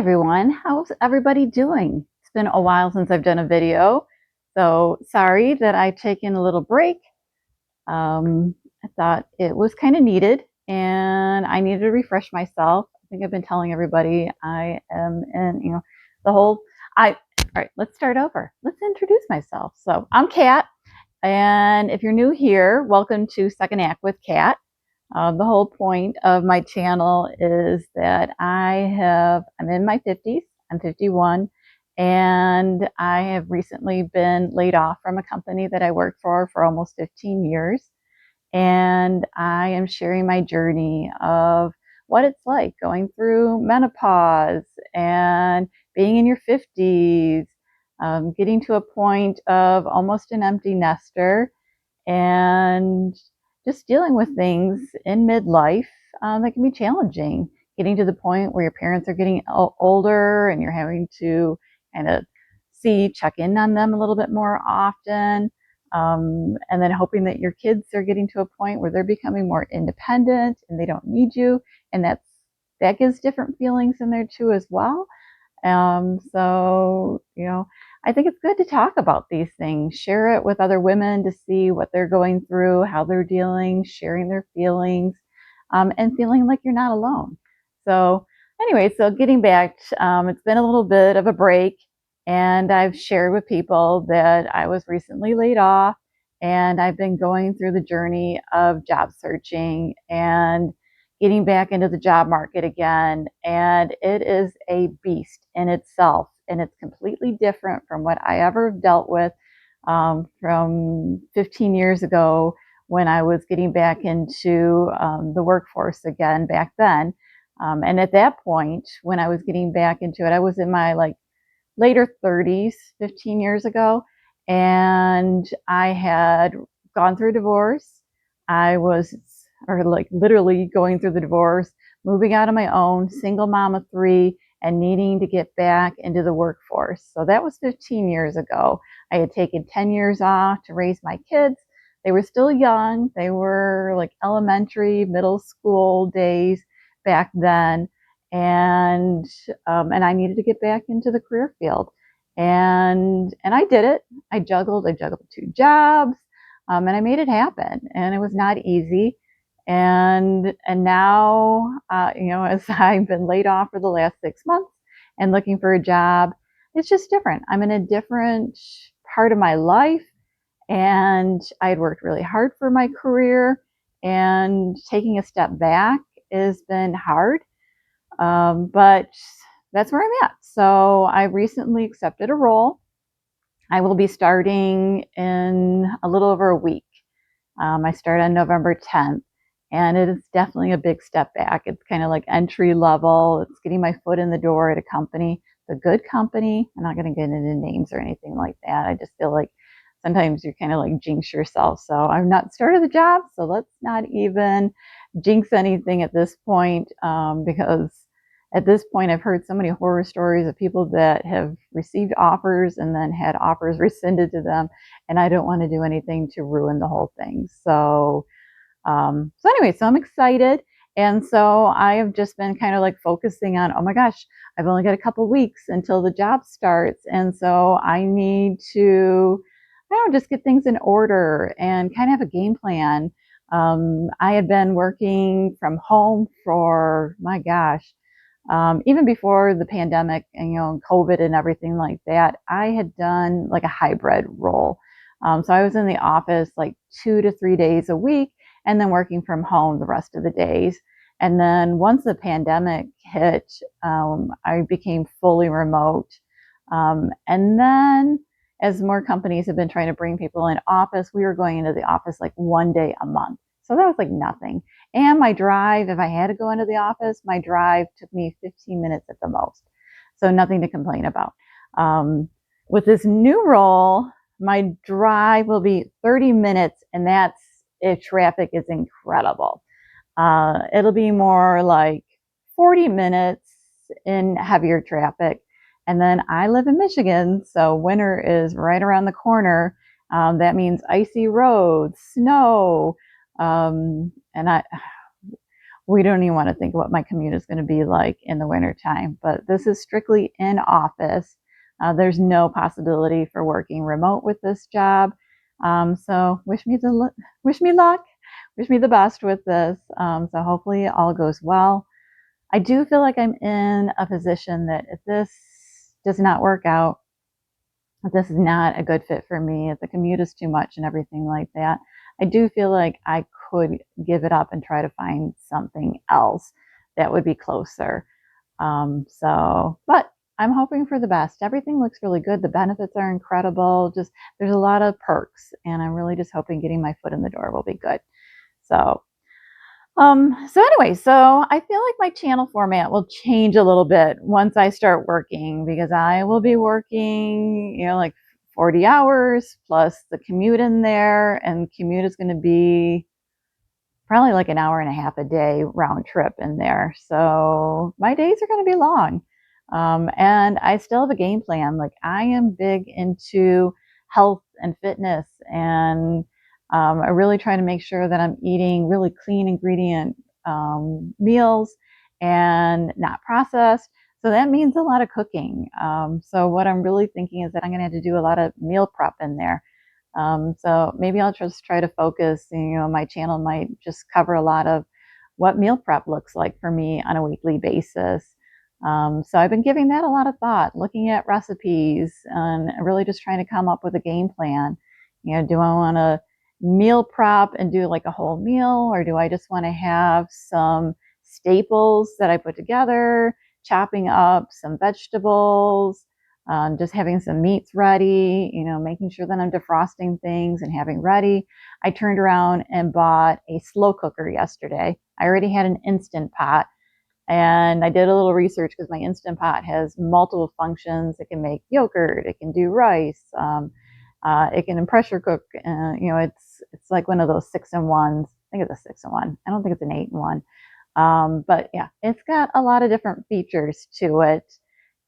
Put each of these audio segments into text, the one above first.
Everyone, how's everybody doing? It's been a while since I've done a video, so sorry that I've taken a little break. I thought it was kind of needed and I needed to refresh myself. I think I've been telling everybody I am in, the whole, all right, let's start over. Let's introduce myself. So I'm Kat, and if you're new here, welcome to Second Act with Kat. The whole point of my channel is that I'm in my 50s, I'm 51, and I have recently been laid off from a company that I worked for almost 15 years. And I am sharing my journey of what it's like going through menopause and being in your 50s, getting to a point of almost an empty nester, and just dealing with things in midlife that can be challenging. Getting to the point where your parents are getting older and you're having to kind of check in on them a little bit more often. And then hoping that your kids are getting to a point where they're becoming more independent and they don't need you. And that gives different feelings in there too as well. I think it's good to talk about these things, share it with other women to see what they're going through, how they're dealing, sharing their feelings, and feeling like you're not alone. So anyway, so getting back, it's been a little bit of a break, and I've shared with people that I was recently laid off, and I've been going through the journey of job searching and getting back into the job market again. And it is a beast in itself. And it's completely different from what I ever dealt with from 15 years ago when I was getting back into the workforce again back then. And at that point, when I was getting back into it, I was in my later 30s, 15 years ago. And I had gone through a divorce. I was literally going through the divorce, moving out on my own, single mom of three, and needing to get back into the workforce. So that was 15 years ago. I had taken 10 years off to raise my kids. They were still young. They were like elementary, middle school days back then. And I needed to get back into the career field. And I did it. I juggled two jobs, and I made it happen. And it was not easy. And now, as I've been laid off for the last 6 months and looking for a job, it's just different. I'm in a different part of my life, and I had worked really hard for my career, and taking a step back has been hard. But that's where I'm at. So I recently accepted a role. I will be starting in a little over a week. I start on November 10th. And it is definitely a big step back. It's kind of like entry level. It's getting my foot in the door at a company. It's a good company. I'm not going to get into names or anything like that. I just feel like sometimes you kind of like jinx yourself. So I've not started the job. So let's not even jinx anything at this point, because at this point I've heard so many horror stories of people that have received offers and then had offers rescinded to them. And I don't want to do anything to ruin the whole thing. So anyway, so I'm excited. And so I have just been kind of like focusing on, oh my gosh, I've only got a couple weeks until the job starts. And so I need to, just get things in order and kind of have a game plan. I had been working from home for, my gosh, even before the pandemic and, COVID and everything like that. I had done like a hybrid role. So I was in the office like 2 to 3 days a week, and then working from home the rest of the days. And then once the pandemic hit, I became fully remote. And then as more companies have been trying to bring people in office, we were going into the office like 1 day a month. So that was like nothing. And my drive, if I had to go into the office, my drive took me 15 minutes at the most. So nothing to complain about. With this new role, my drive will be 30 minutes, and that's if traffic is incredible. It'll be more like 40 minutes in heavier traffic. And then I live in Michigan, so winter is right around the corner. That means icy roads, snow, and we don't even want to think what my commute is going to be like in the wintertime. But this is strictly in office. There's no possibility for working remote with this job. So wish me luck, wish me the best with this. So hopefully all goes well. I do feel like I'm in a position that if this does not work out, if this is not a good fit for me, if the commute is too much and everything like that, I do feel like I could give it up and try to find something else that would be closer. But I'm hoping for the best. Everything looks really good. The benefits are incredible. Just there's a lot of perks, and I'm really just hoping getting my foot in the door will be good. So so I feel like my channel format will change a little bit once I start working, because I will be working, like 40 hours plus the commute in there, and commute is going to be probably like an hour and a half a day round trip in there. So my days are going to be long. And I still have a game plan. Like, I am big into health and fitness, and I really try to make sure that I'm eating really clean ingredient meals and not processed. So that means a lot of cooking. So what I'm really thinking is that I'm going to have to do a lot of meal prep in there. So maybe I'll just try to focus, my channel might just cover a lot of what meal prep looks like for me on a weekly basis. So I've been giving that a lot of thought, looking at recipes and really just trying to come up with a game plan. Do I want to meal prep and do like a whole meal, or do I just want to have some staples that I put together, chopping up some vegetables, just having some meats ready, making sure that I'm defrosting things and having ready. I turned around and bought a slow cooker yesterday. I already had an Instant Pot, and I did a little research because my Instant Pot has multiple functions. It can make yogurt, it can do rice, it can pressure cook. It's like one of those 6-in-1s. I think it's a 6-in-1. I don't think it's an 8-in-1. But yeah, it's got a lot of different features to it.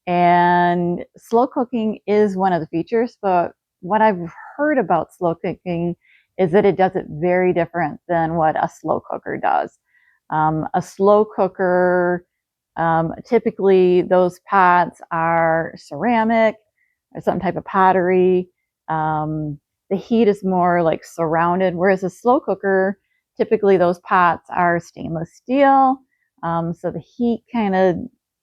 And slow cooking is one of the features, but what I've heard about slow cooking is that it does it very different than what a slow cooker does. A slow cooker, typically those pots are ceramic or some type of pottery. The heat is more like surrounded, whereas a slow cooker, typically those pots are stainless steel. So the heat kind of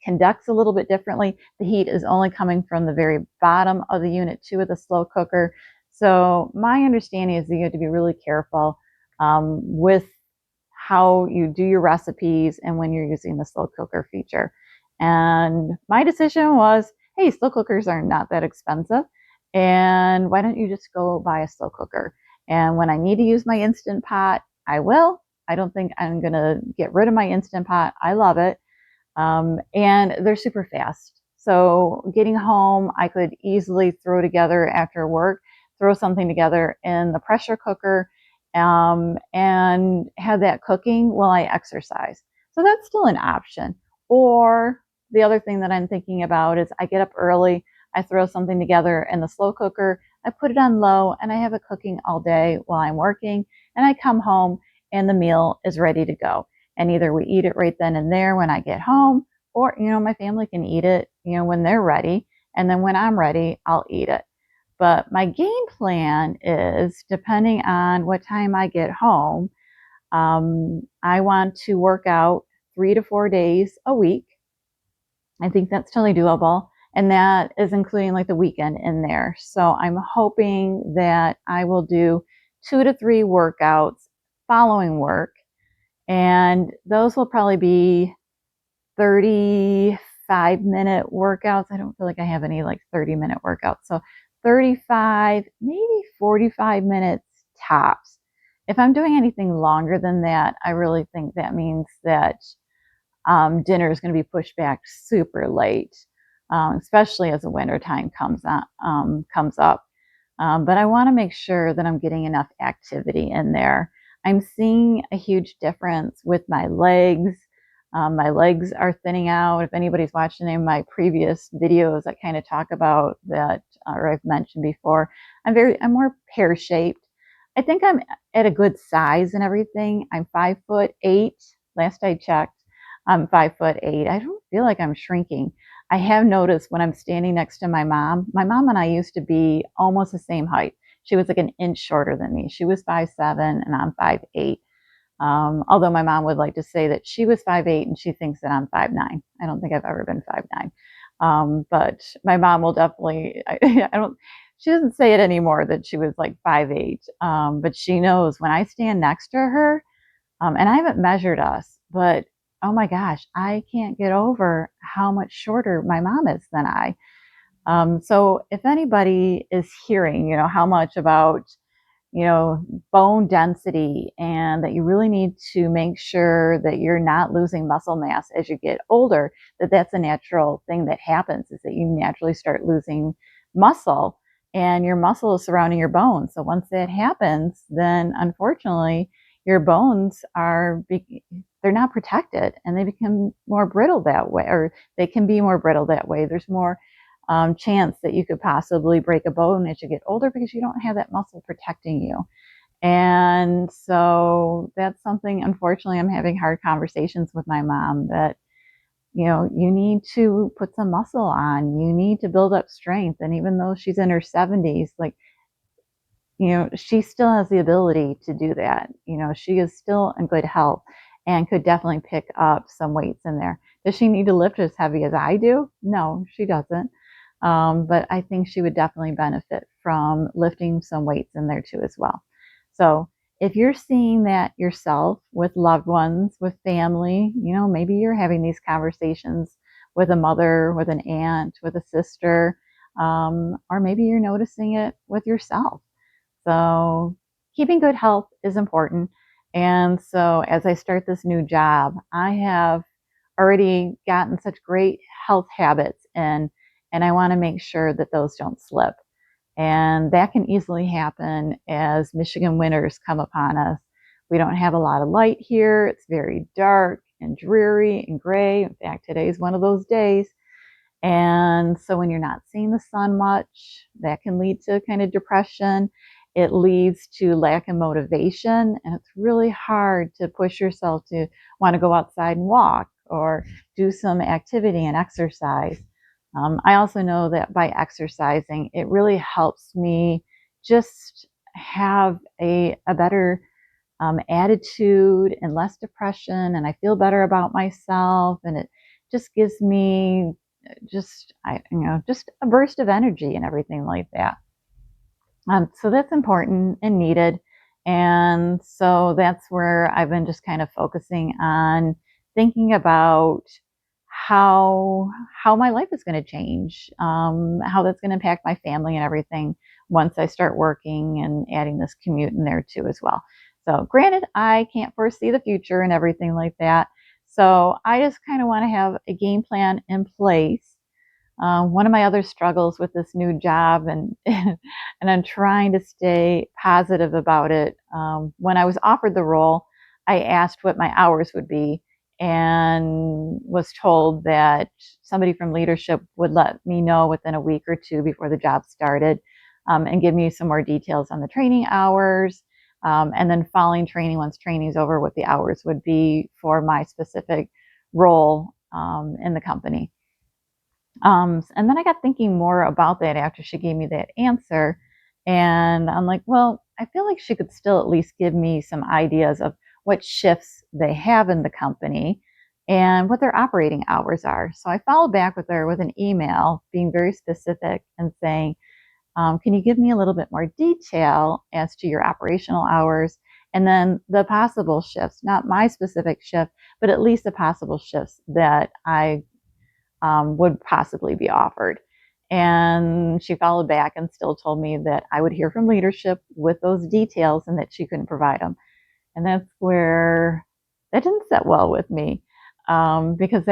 conducts a little bit differently. The heat is only coming from the very bottom of the unit too with a slow cooker. So my understanding is that you have to be really careful with how you do your recipes and when you're using the slow cooker feature. And my decision was, hey, slow cookers are not that expensive, and why don't you just go buy a slow cooker? And when I need to use my Instant Pot, I will. I don't think I'm going to get rid of my Instant Pot. I love it. And they're super fast. So getting home, I could easily throw together after work, throw something together in the pressure cooker, and have that cooking while I exercise. So that's still an option. Or the other thing that I'm thinking about is I get up early, I throw something together in the slow cooker, I put it on low, and I have it cooking all day while I'm working, and I come home and the meal is ready to go. And either we eat it right then and there when I get home, or, my family can eat it, when they're ready. And then when I'm ready, I'll eat it. But my game plan is, depending on what time I get home, I want to work out 3 to 4 days a week. I think that's totally doable. And that is including like the weekend in there. So I'm hoping that I will do 2 to 3 workouts following work. And those will probably be 35-minute workouts. I don't feel like I have any like 30-minute workouts. So 35, maybe 45 minutes tops. If I'm doing anything longer than that, I really think that means that dinner is going to be pushed back super late, especially as the winter time comes up. But I want to make sure that I'm getting enough activity in there. I'm seeing a huge difference with my legs. My legs are thinning out. If anybody's watched any of my previous videos that kind of talk about that, or I've mentioned before, I'm more pear-shaped. I think I'm at a good size and everything. I'm 5'8", last I checked, I'm 5'8". I don't feel like I'm shrinking. I have noticed when I'm standing next to my mom and I used to be almost the same height. She was like an inch shorter than me. She was 5'7" and I'm 5'8". Although my mom would like to say that she was 5'8" and she thinks that I'm 5'9". I don't think I've ever been 5'9". But my mom will definitely, I don't, she doesn't say it anymore that she was like 5'8". But she knows when I stand next to her, and I haven't measured us, but oh my gosh, I can't get over how much shorter my mom is than I. So if anybody is hearing, how much about you know, bone density, and that you really need to make sure that you're not losing muscle mass as you get older, that's a natural thing that happens, is that you naturally start losing muscle, and your muscle is surrounding your bones. So once that happens, then unfortunately your bones they're not protected, and they become more brittle that way, or they can be more brittle that way. There's more chance that you could possibly break a bone as you get older because you don't have that muscle protecting you. And so that's something, unfortunately, I'm having hard conversations with my mom that, you need to put some muscle on, you need to build up strength. And even though she's in her 70s, like, she still has the ability to do that. She is still in good health and could definitely pick up some weights in there. Does she need to lift as heavy as I do? No, she doesn't. But I think she would definitely benefit from lifting some weights in there too as well. So if you're seeing that yourself with loved ones, with family, maybe you're having these conversations with a mother, with an aunt, with a sister, or maybe you're noticing it with yourself. So keeping good health is important. And so as I start this new job, I have already gotten such great health habits in, and I want to make sure that those don't slip. And that can easily happen as Michigan winters come upon us. We don't have a lot of light here. It's very dark and dreary and gray. In fact, today is one of those days. And so when you're not seeing the sun much, that can lead to kind of depression. It leads to lack of motivation, and it's really hard to push yourself to want to go outside and walk or do some activity and exercise. I also know that by exercising, it really helps me just have a better attitude and less depression, and I feel better about myself, and it just gives me just a burst of energy and everything like that. So that's important and needed. And so that's where I've been just kind of focusing on thinking about how my life is going to change, how that's going to impact my family and everything once I start working and adding this commute in there too as well. So granted, I can't foresee the future and everything like that. So I just kind of want to have a game plan in place. One of my other struggles with this new job, and and I'm trying to stay positive about it. When I was offered the role, I asked what my hours would be, and was told that somebody from leadership would let me know within a week or two before the job started, and give me some more details on the training hours, and then following training, once training's over, what the hours would be for my specific role in the company. And then I got thinking more about that after she gave me that answer. And I'm like, well, I feel like she could still at least give me some ideas of what shifts they have in the company and what their operating hours are. So I followed back with her with an email being very specific and saying, can you give me a little bit more detail as to your operational hours, and then the possible shifts, not my specific shift, but at least the possible shifts that I would possibly be offered. And she followed back and still told me that I would hear from leadership with those details and that she couldn't provide them. And that's where that didn't sit well with me, because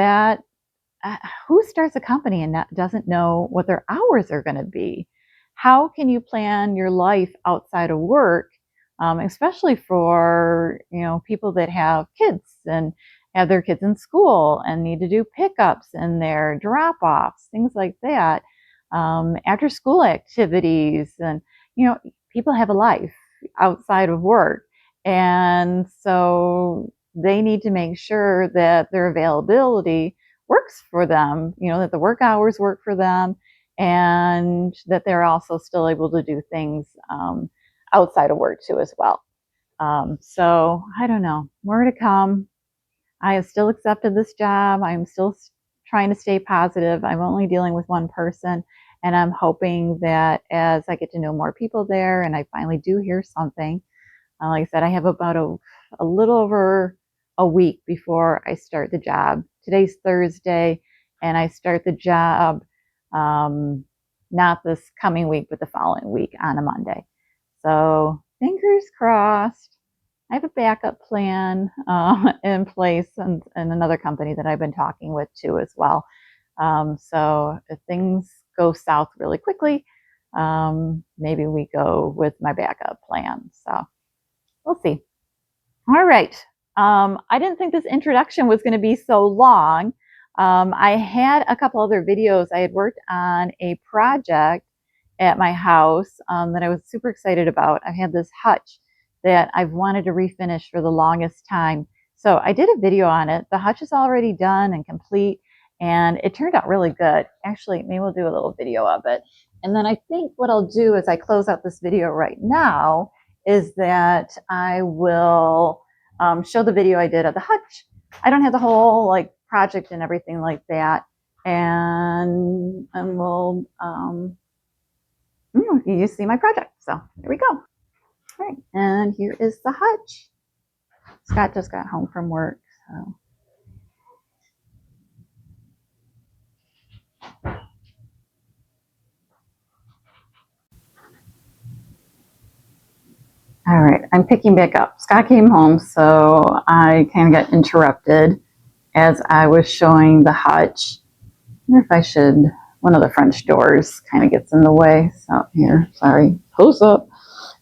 who starts a company and doesn't know what their hours are going to be? How can you plan your life outside of work, especially for people that have kids and have their kids in school and need to do pickups and their drop-offs, things like that, after school activities, and people have a life outside of work. And so they need to make sure that their availability works for them, that the work hours work for them, and that they're also still able to do things outside of work too as well. So I don't know, more to come. I have still accepted this job. I'm still trying to stay positive. I'm only dealing with one person, and I'm hoping that as I get to know more people there and I finally do hear something, like I said, I have about a little over a week before I start the job. Today's Thursday, and I start the job not this coming week, but the following week on a Monday. So fingers crossed. I have a backup plan in place, and another company that I've been talking with too as well. So if things go south really quickly, maybe we go with my backup plan. So we'll see. All right. I didn't think this introduction was going to be so long. I had a couple other videos. I had worked on a project at my house that I was super excited about. I had this hutch that I've wanted to refinish for the longest time. So I did a video on it. The hutch is already done and complete, and it turned out really good. Actually, maybe we'll do a little video of it. And then I think what I'll do as I close out this video right now is that I will show the video I did of the hutch. I don't have the whole project and everything like that. And we'll you see my project. So there we go. All right, and here is the hutch. Scott just got home from work, so. All right, I'm picking back up. Scott came home, so I kind of got interrupted as I was showing the hutch. I wonder if I should, one of the French doors kind of gets in the way. So here, sorry, close up.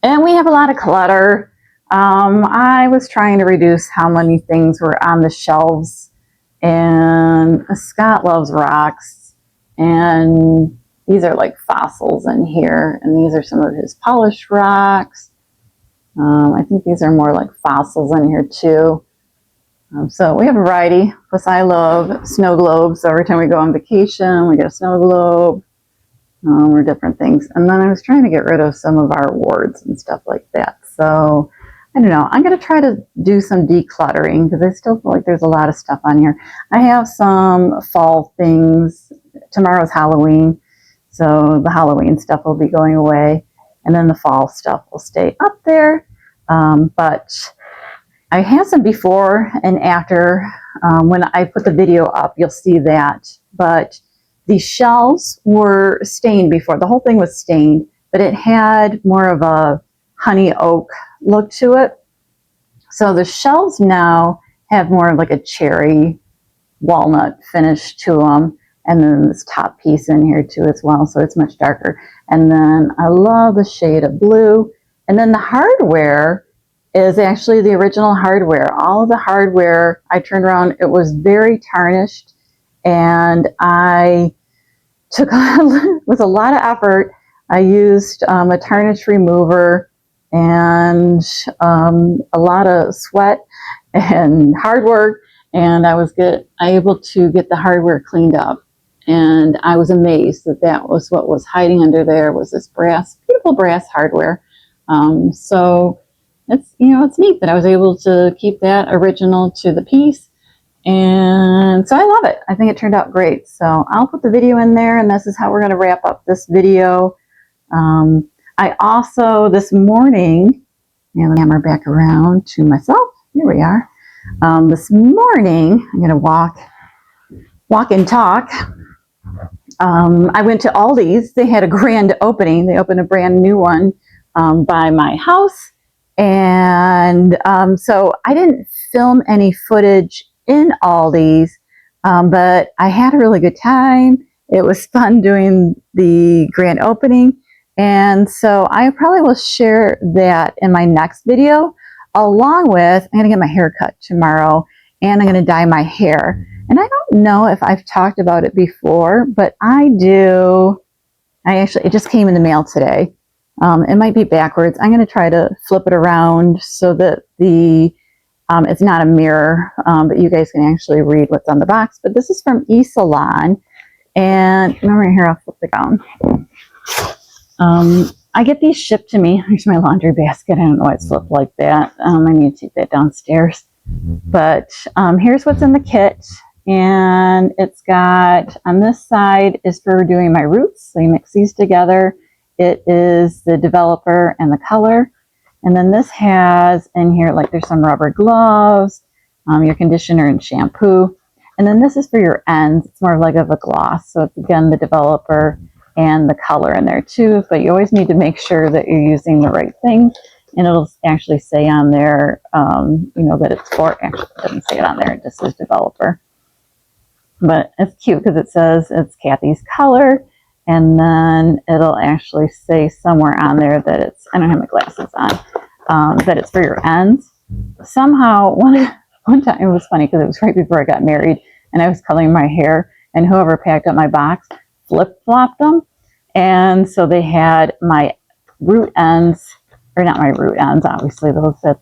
And we have a lot of clutter. I was trying to reduce how many things were on the shelves. And Scott loves rocks. And these are like fossils in here. And these are some of his polished rocks. I think these are more like fossils in here too. So we have a variety. Plus I love snow globes. So every time we go on vacation, we get a snow globe or different things. And then I was trying to get rid of some of our awards and stuff like that. So I don't know. I'm going to try to do some decluttering because I still feel like there's a lot of stuff on here. I have some fall things. Tomorrow's Halloween. So the Halloween stuff will be going away. And then the fall stuff will stay up there. But I have some before and after. When I put the video up, you'll see that. But the shelves were stained before. The whole thing was stained, but it had more of a honey oak look to it. So the shelves now have more of like a cherry walnut finish to them. And then this top piece in here too as well. So it's much darker. And then I love the shade of blue. And then the hardware is actually the original hardware. All of the hardware, I turned around, it was very tarnished. And I took with a lot of effort, I used a tarnish remover and a lot of sweat and hard work. And I was able to get the hardware cleaned up. And I was amazed that that was what was hiding under there, was this brass, beautiful brass hardware. So it's, it's neat that I was able to keep that original to the piece. And so I love it. I think it turned out great. So I'll put the video in there, and this is how we're going to wrap up this video. I also, this morning, and the camera back around to myself. Here we are. This morning, I'm going to walk and talk. I went to Aldi's. They had a grand opening. They opened a brand new one by my house. And so I didn't film any footage in Aldi's, but I had a really good time. It was fun doing the grand opening. And so I probably will share that in my next video, along with, I'm going to get my hair cut tomorrow, and I'm going to dye my hair. And I don't know if I've talked about it before, but I do. It just came in the mail today. It might be backwards. I'm going to try to flip it around so that the It's not a mirror, but you guys can actually read what's on the box. But this is from eSalon. And remember here, I'll flip the gown. I get these shipped to me. Here's my laundry basket. I don't know why it's flipped like that. I need to take that downstairs. But here's what's in the kit. And it's got, on this side is for doing my roots. So you mix these together. It is the developer and the color. And then this has in here, like there's some rubber gloves, your conditioner and shampoo. And then this is for your ends. It's more like of a gloss. So it's again the developer and the color in there too. But you always need to make sure that you're using the right thing. And it'll actually say on there, that it's for, actually it doesn't say it on there, it just says developer. But it's cute because it says it's Kathy's color. And then it'll actually say somewhere on there that it's, I don't have my glasses on, that it's for your ends. Somehow, one time, it was funny because it was right before I got married and I was coloring my hair, and whoever packed up my box flip-flopped them. And so they had my root ends, or not my root ends, obviously, those that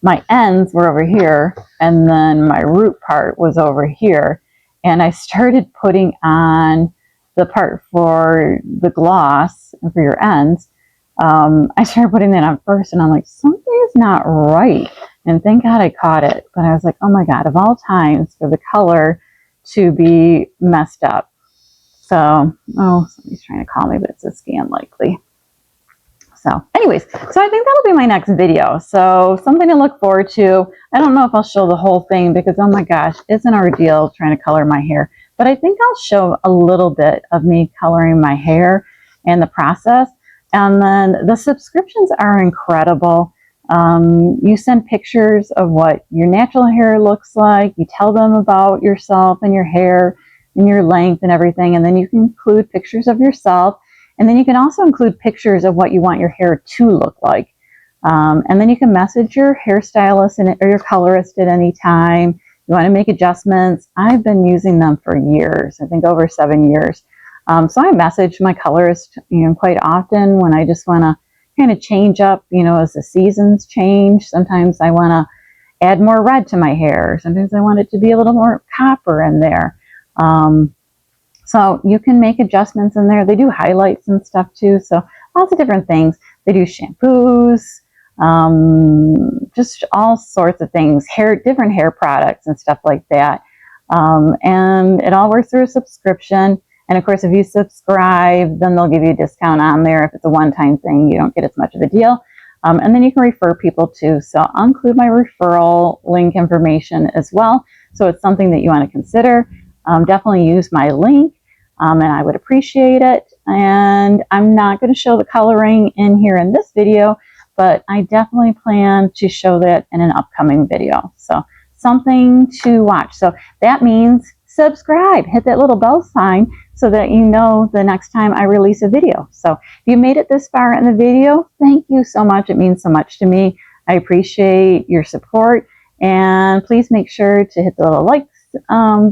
my ends were over here, and then my root part was over here. And I started putting on the part for the gloss and for your ends. I started putting that on first, and I'm like, something is not right. And thank God I caught it. But I was like, oh my God, of all times for the color to be messed up. So, somebody's trying to call me, but it's a scam likely. So anyways, so I think that'll be my next video. So something to look forward to. I don't know if I'll show the whole thing because, oh my gosh, it's an ordeal trying to color my hair. But I think I'll show a little bit of me coloring my hair and the process. And then the subscriptions are incredible. You send pictures of what your natural hair looks like. You tell them about yourself and your hair and your length and everything. And then you can include pictures of yourself. And then you can also include pictures of what you want your hair to look like. And then you can message your hairstylist or your colorist at any time. You want to make adjustments. I've been using them for years, I think over 7 years. So I message my colorist, quite often when I just want to kind of change up, as the seasons change. Sometimes I want to add more red to my hair. Sometimes I want it to be a little more copper in there. So you can make adjustments in there. They do highlights and stuff too. So lots of different things. They do shampoos, just all sorts of things, different hair products and stuff like that. And it all works through a subscription. And of course, if you subscribe, then they'll give you a discount on there. If it's a one-time thing, you don't get as much of a deal. And then you can refer people too. So I'll include my referral link information as well. So it's something that you want to consider. Definitely use my link, and I would appreciate it. And I'm not going to show the coloring in here in this video, but I definitely plan to show that in an upcoming video. So something to watch. So that means subscribe, hit that little bell sign so that you know the next time I release a video. So if you made it this far in the video, thank you so much. It means so much to me. I appreciate your support, and please make sure to hit the little like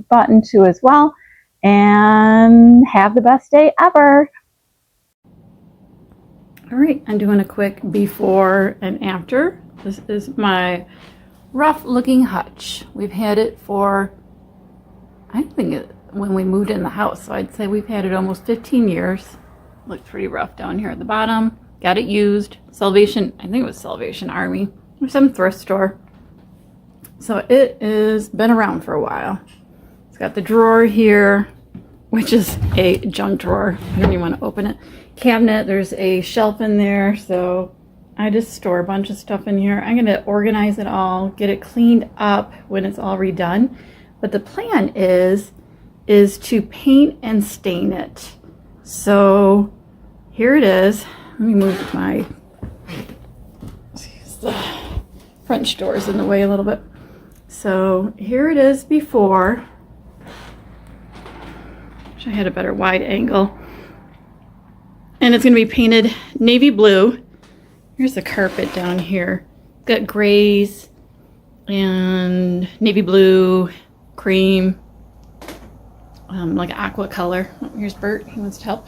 button too as well, and have the best day ever. All right, I'm doing a quick before and after. This is my rough looking hutch. We've had it for, I think when we moved in the house, so I'd say we've had it almost 15 years. Looks pretty rough down here at the bottom. Got it used. Salvation, I think it was Salvation Army or some thrift store. So it has been around for a while. It's got the drawer here, which is a junk drawer. I don't even want to open it. Cabinet, there's a shelf in there, so I just store a bunch of stuff in here. I'm going to organize it all, get it cleaned up when it's all redone. But the plan is to paint and stain it. So here it is. Let me move my the French doors in the way a little bit. So here it is before. Wish I had a better wide angle. And it's going to be painted navy blue. Here's the carpet down here. It's got grays and navy blue, cream, like aqua color. Oh, here's Bert, he wants to help.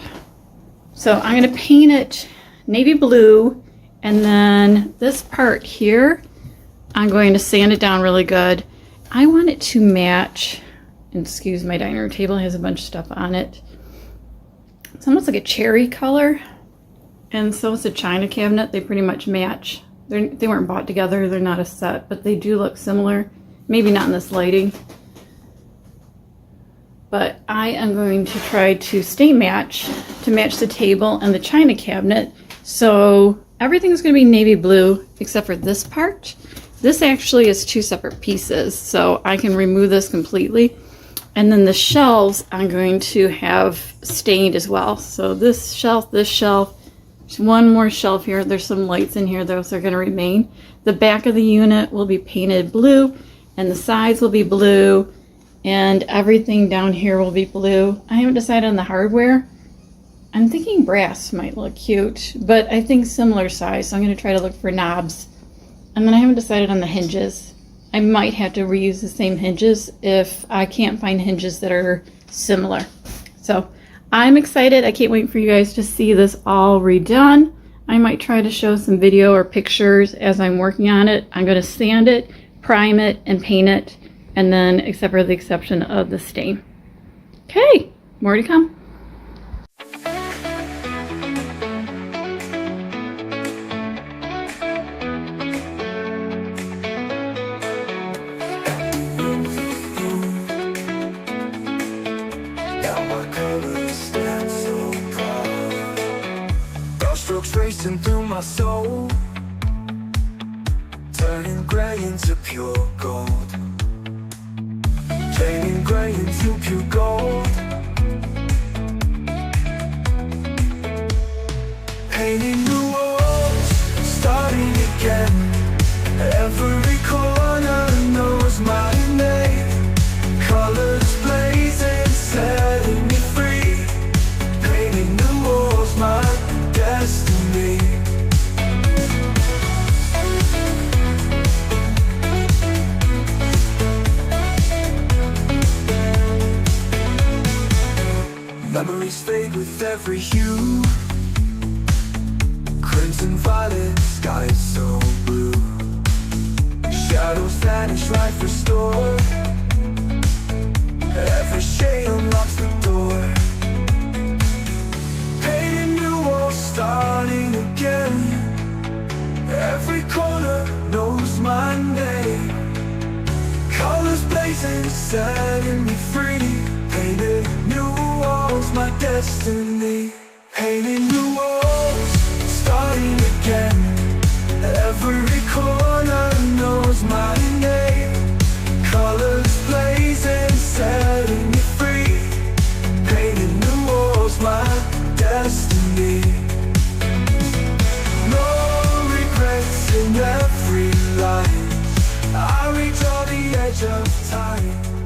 So I'm going to paint it navy blue, and then this part here I'm going to sand it down really good. I want it to match, excuse my diner table, it has a bunch of stuff on it. It's almost like a cherry color. And so it's a china cabinet. They pretty much match. They weren't bought together. They're not a set, but they do look similar. Maybe not in this lighting. But I am going to try to stain match to match the table and the china cabinet. So everything's going to be navy blue except for this part. This actually is two separate pieces, so I can remove this completely. And then the shelves I'm going to have stained as well. So this shelf, there's one more shelf here. There's some lights in here. Those are going to remain. The back of the unit will be painted blue, and the sides will be blue, and everything down here will be blue. I haven't decided on the hardware. I'm thinking brass might look cute, but I think similar size, so I'm going to try to look for knobs. And then I haven't decided on the hinges. I might have to reuse the same hinges if I can't find hinges that are similar. So I'm excited. I can't wait for you guys to see this all redone. I might try to show some video or pictures as I'm working on it. I'm going to sand it, prime it, and paint it, and then except for the exception of the stain. Okay, more to come. Racing through my soul, turning gray into pure gold, turning gray into pure gold, painting the walls, starting again. Every corner knows my name, colors blazing, setting me free, painting the walls my destiny. Memories fade with every hue, crimson violet, sky so blue, shadows vanish, life restored, every shade unlocks the door, painting new walls, starting again. Every corner knows my name, colors blazing, setting me free, painted new walls, my destiny. Painting new walls, starting again. Every corner knows my name, colors blazing, setting me free, painting new walls, my destiny. No regrets in every line, I reach all the edge of time.